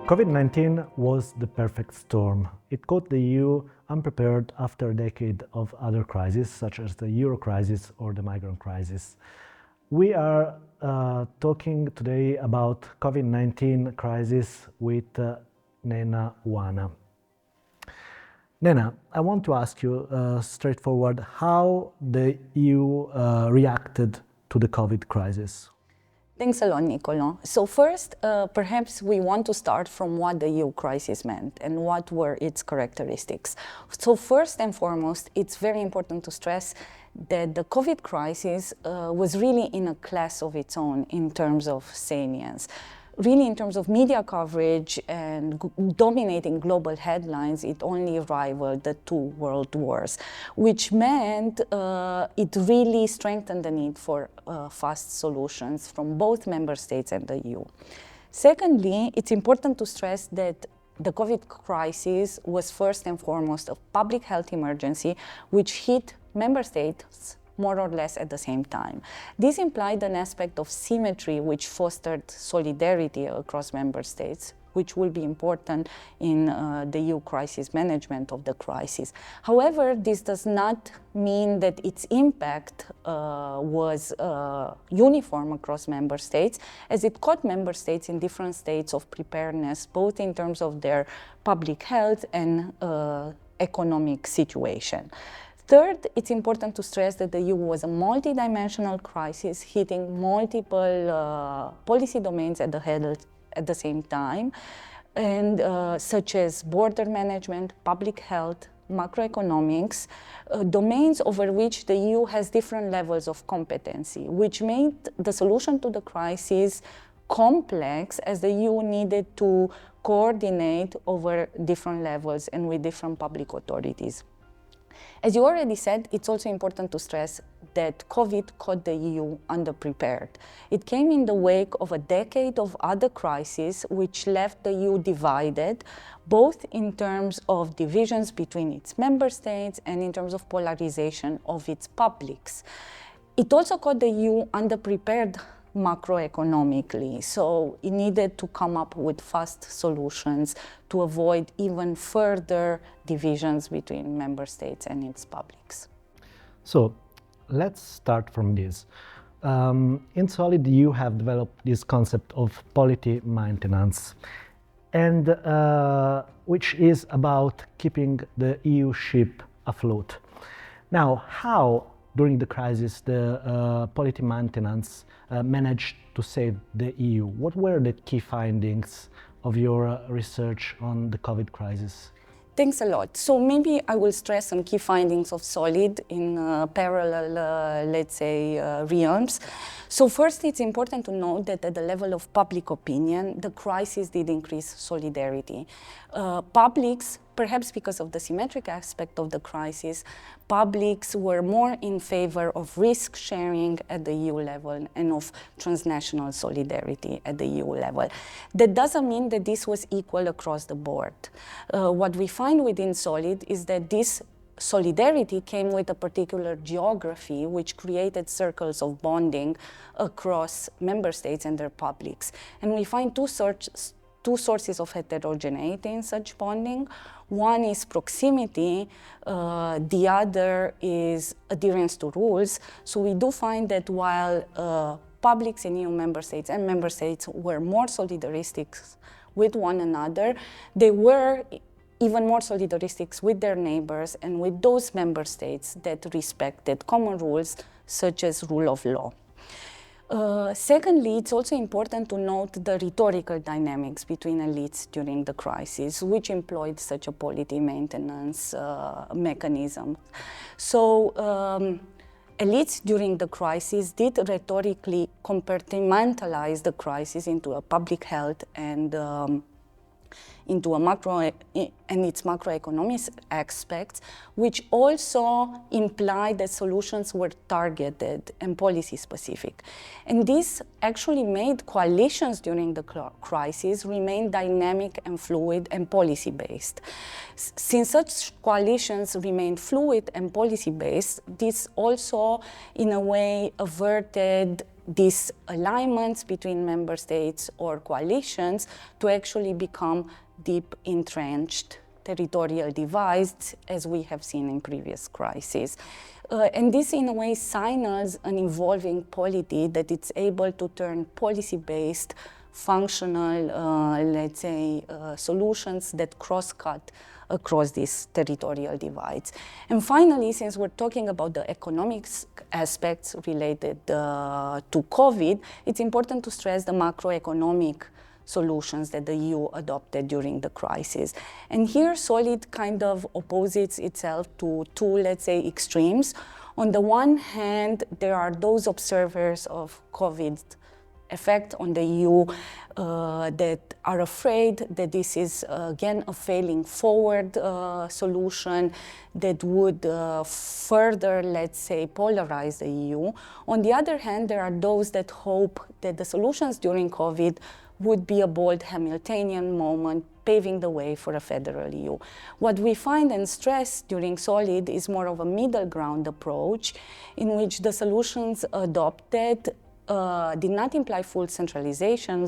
COVID-19 was the perfect storm. It caught the EU unprepared after a decade of other crises, such as the euro crisis or the migrant crisis. We are talking today about COVID-19 crisis with Nena Oana. Nena, I want to ask you straightforward how the EU reacted to the COVID crisis. Thanks a lot, Niccolo. So first, perhaps we want to start from what the EU crisis meant and what were its characteristics. So first and foremost, it's very important to stress that the COVID crisis was really in a class of its own in terms of salience. Really, in terms of media coverage and dominating global headlines, it only rivaled the two world wars, which meant it really strengthened the need for fast solutions from both member states and the EU. Secondly, it's important to stress that the COVID crisis was first and foremost a public health emergency which hit member states more or less at the same time. This implied an aspect of symmetry which fostered solidarity across member states, which will be important in the EU crisis management of the crisis. However, this does not mean that its impact was uniform across member states, as it caught member states in different states of preparedness, both in terms of their public health and economic situation. Third, it's important to stress that the EU was a multidimensional crisis hitting multiple policy domains at the same time, and such as border management, public health, macroeconomics, domains over which the EU has different levels of competency, which made the solution to the crisis complex as the EU needed to coordinate over different levels and with different public authorities. As you already said, it's also important to stress that COVID caught the EU underprepared. It came in the wake of a decade of other crises which left the EU divided, both in terms of divisions between its member states and in terms of polarization of its publics. It also caught the EU underprepared macroeconomically, so it needed to come up with fast solutions to avoid even further divisions between member states and its publics. So let's start from this. In Solid, you have developed this concept of polity maintenance, and which is about keeping the EU ship afloat. Now, how during the crisis the polity maintenance managed to save the EU? What were the key findings of your research on the COVID crisis? Thanks a lot. So maybe I will stress some key findings of Solid in parallel, let's say, realms. So first, it's important to note that at the level of public opinion, the crisis did increase solidarity. Publics, perhaps because of the symmetric aspect of the crisis, publics were more in favor of risk sharing at the EU level and of transnational solidarity at the EU level. That doesn't mean that this was equal across the board. What we find within Solid is that this solidarity came with a particular geography which created circles of bonding across member states and their publics. And we find two sources of heterogeneity in such bonding. One is proximity, the other is adherence to rules. So we do find that while publics in EU member states and member states were more solidaristic with one another, they were even more solidaristic with their neighbors and with those member states that respected common rules such as rule of law. Secondly, it's also important to note the rhetorical dynamics between elites during the crisis, which employed such a polity maintenance mechanism. So elites during the crisis did rhetorically compartmentalize the crisis into a public health and into a its macroeconomic aspects, which also implied that solutions were targeted and policy specific. And this actually made coalitions during the crisis remain dynamic and fluid and policy based. Since such coalitions remained fluid and policy based, this also in a way averted these alignments between member states or coalitions to actually become deep entrenched territorial divides, as we have seen in previous crises. And this, in a way, signals an evolving polity that it's able to turn policy-based, functional, let's say, solutions that cross-cut across these territorial divides. And finally, since we're talking about the economic aspects related to COVID, it's important to stress the macroeconomic solutions that the EU adopted during the crisis. And here SOLID kind of opposes itself to two, let's say, extremes. On the one hand, there are those observers of COVID effect on the EU that are afraid that this is again a failing forward solution that would further, let's say, polarize the EU. On the other hand, there are those that hope that the solutions during COVID would be a bold Hamiltonian moment, paving the way for a federal EU. What we find and stress during SOLID is more of a middle ground approach in which the solutions adopted did not imply full centralization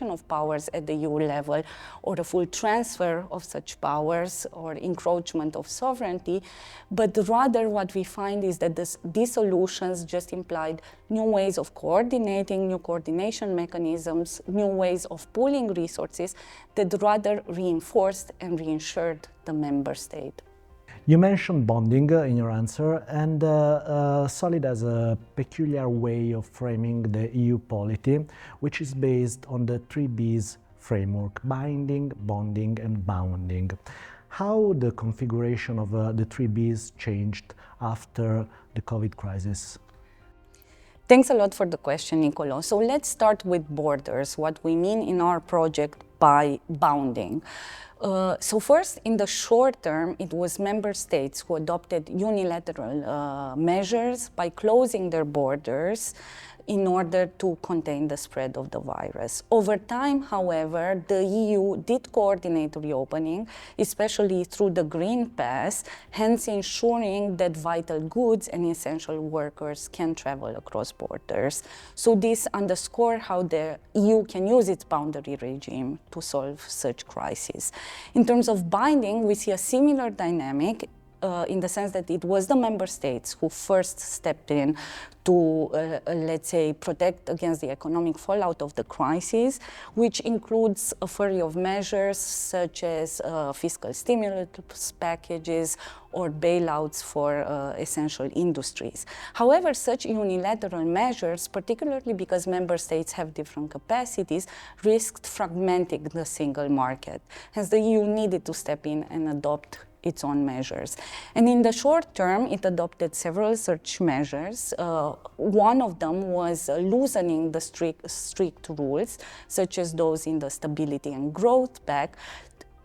of powers at the EU level or a full transfer of such powers or encroachment of sovereignty, but rather what we find is that these solutions just implied new ways of coordinating, new coordination mechanisms, new ways of pooling resources that rather reinforced and reinsured the member state. You mentioned bonding in your answer, and SOLID has a peculiar way of framing the EU polity, which is based on the 3Bs framework: binding, bonding, and bounding. How the configuration of the 3Bs changed after the COVID crisis? Thanks a lot for the question, Niccolo. So let's start with borders, what we mean in our project by bounding. So first, in the short term, it was member states who adopted unilateral measures by closing their borders in order to contain the spread of the virus. Over time, however, the EU did coordinate reopening, especially through the Green Pass, hence ensuring that vital goods and essential workers can travel across borders. So this underscores how the EU can use its boundary regime to solve such crises. In terms of binding, we see a similar dynamic in the sense that it was the member states who first stepped in to, let's say, protect against the economic fallout of the crisis, which includes a flurry of measures such as fiscal stimulus packages or bailouts for essential industries. However, such unilateral measures, particularly because member states have different capacities, risked fragmenting the single market. Hence, the EU needed to step in and adopt its own measures. And in the short term, it adopted several such measures. One of them was loosening the strict rules, such as those in the Stability and Growth Pact.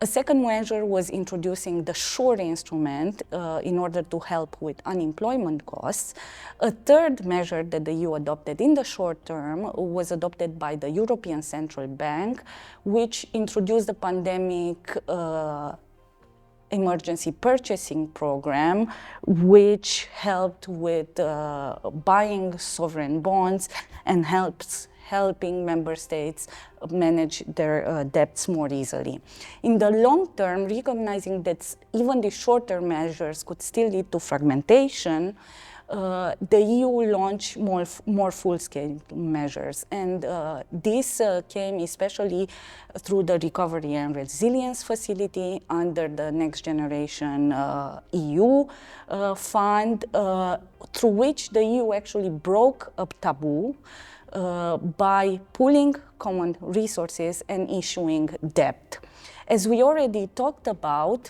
A second measure was introducing the SURE instrument in order to help with unemployment costs. A third measure that the EU adopted in the short term was adopted by the European Central Bank, which introduced the pandemic emergency purchasing program, which helped with buying sovereign bonds and helping member states manage their debts more easily. In the long term, recognizing that even the short-term measures could still lead to fragmentation, the EU launched more full-scale measures, and this came especially through the Recovery and Resilience Facility under the Next Generation EU fund, through which the EU actually broke a taboo by pooling common resources and issuing debt. As we already talked about,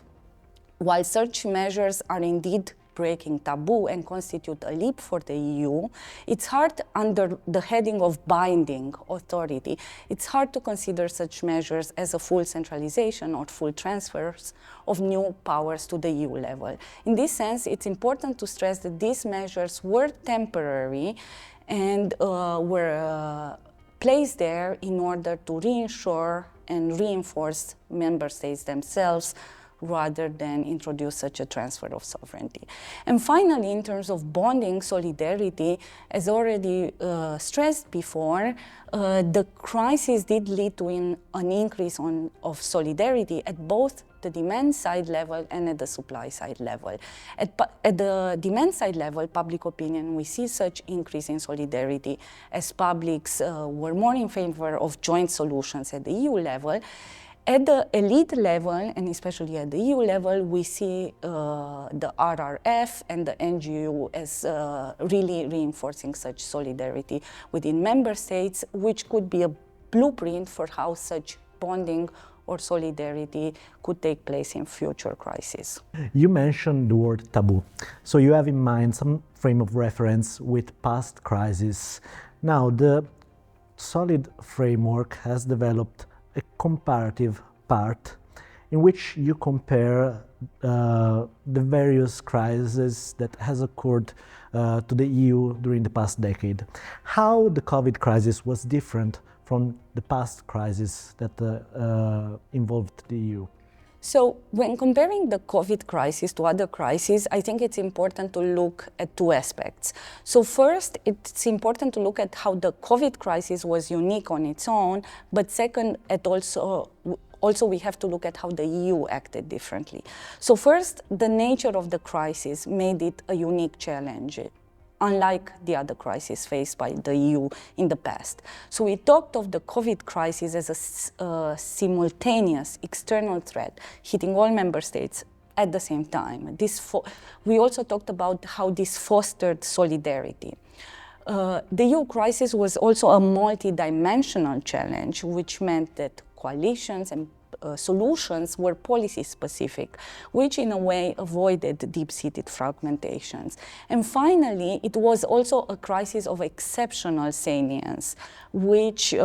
while such measures are indeed breaking taboo and constitute a leap for the EU, it's hard under the heading of binding authority. It's hard to consider such measures as a full centralization or full transfers of new powers to the EU level. In this sense, it's important to stress that these measures were temporary and were placed there in order to reinsure and reinforce member states themselves rather than introduce such a transfer of sovereignty. And finally, in terms of bonding solidarity, as already stressed before, the crisis did lead to an increase of solidarity at both the demand side level and at the supply side level. At the demand side level, public opinion, we see such increase in solidarity as publics were more in favor of joint solutions at the EU level. At the elite level, and especially at the EU level, we see the RRF and the NGO as really reinforcing such solidarity within member states, which could be a blueprint for how such bonding or solidarity could take place in future crises. You mentioned the word taboo. So you have in mind some frame of reference with past crises. Now, the solid framework has developed a comparative part in which you compare the various crises that has occurred to the EU during the past decade. How the COVID crisis was different from the past crisis that involved the EU? So when comparing the COVID crisis to other crises, I think it's important to look at two aspects. So first, it's important to look at how the COVID crisis was unique on its own, but second, also we have to look at how the EU acted differently. So first, the nature of the crisis made it a unique challenge, unlike the other crises faced by the EU in the past. So we talked of the COVID crisis as a simultaneous external threat hitting all member states at the same time. We also talked about how this fostered solidarity. The EU crisis was also a multi-dimensional challenge, which meant that coalitions and solutions were policy-specific, which in a way avoided deep-seated fragmentations. And finally, it was also a crisis of exceptional salience, which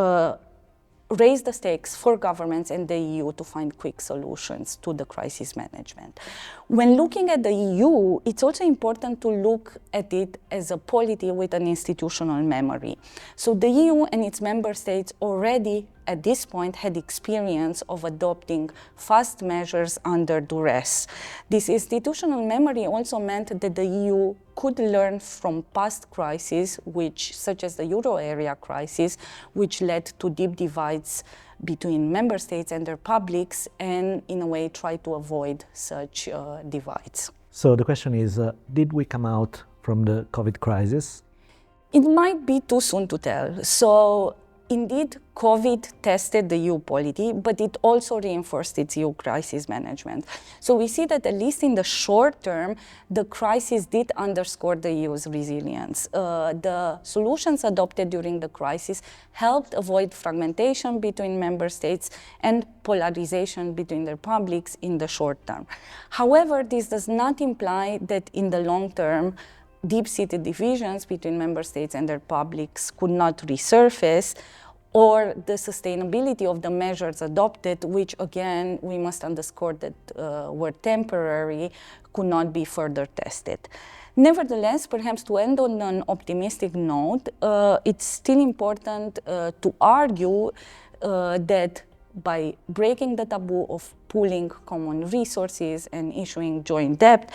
raised the stakes for governments and the EU to find quick solutions to the crisis management. When looking at the EU, it's also important to look at it as a polity with an institutional memory. So the EU and its member states already at this point had experience of adopting fast measures under duress. This institutional memory also meant that the EU could learn from past crises, such as the euro area crisis, which led to deep divides between member states and their publics, and in a way try to avoid such divides. So the question is, did we come out from the COVID crisis? It might be too soon to tell. So indeed, COVID tested the EU polity, but it also reinforced its EU crisis management. So we see that at least in the short term, the crisis did underscore the EU's resilience. The solutions adopted during the crisis helped avoid fragmentation between member states and polarization between their publics in the short term. However, this does not imply that in the long term, deep-seated divisions between member states and their publics could not resurface, or the sustainability of the measures adopted, which again, we must underscore that were temporary, could not be further tested. Nevertheless, perhaps to end on an optimistic note, it's still important to argue that by breaking the taboo of pooling common resources and issuing joint debt,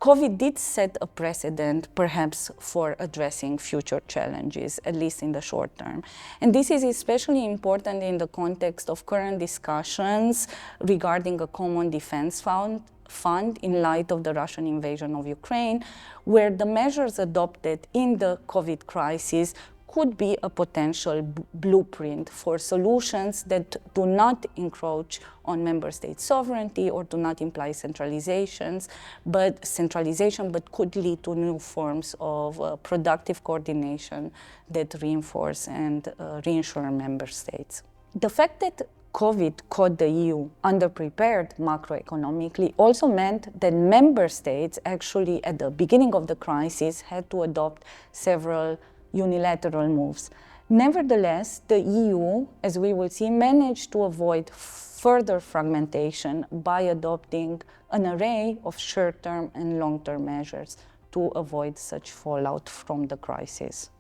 COVID did set a precedent, perhaps, for addressing future challenges, at least in the short term. And this is especially important in the context of current discussions regarding a common defense fund in light of the Russian invasion of Ukraine, where the measures adopted in the COVID crisis could be a potential blueprint for solutions that do not encroach on member state sovereignty or do not imply centralization, but could lead to new forms of productive coordination that reinforce and reinsure member states. The fact that COVID caught the EU underprepared macroeconomically also meant that member states actually at the beginning of the crisis had to adopt several unilateral moves. Nevertheless, the EU, as we will see, managed to avoid further fragmentation by adopting an array of short-term and long-term measures to avoid such fallout from the crisis.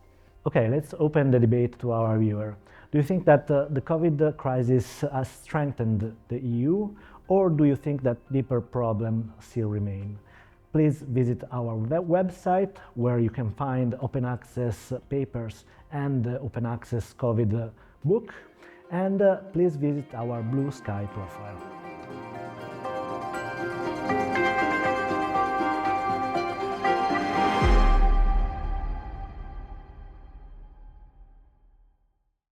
Okay, let's open the debate to our viewer. Do you think that the COVID crisis has strengthened the EU, Or do you think that deeper problems still remain? Please visit our website where you can find open access papers and the open access COVID book. And please visit our Blue Sky profile.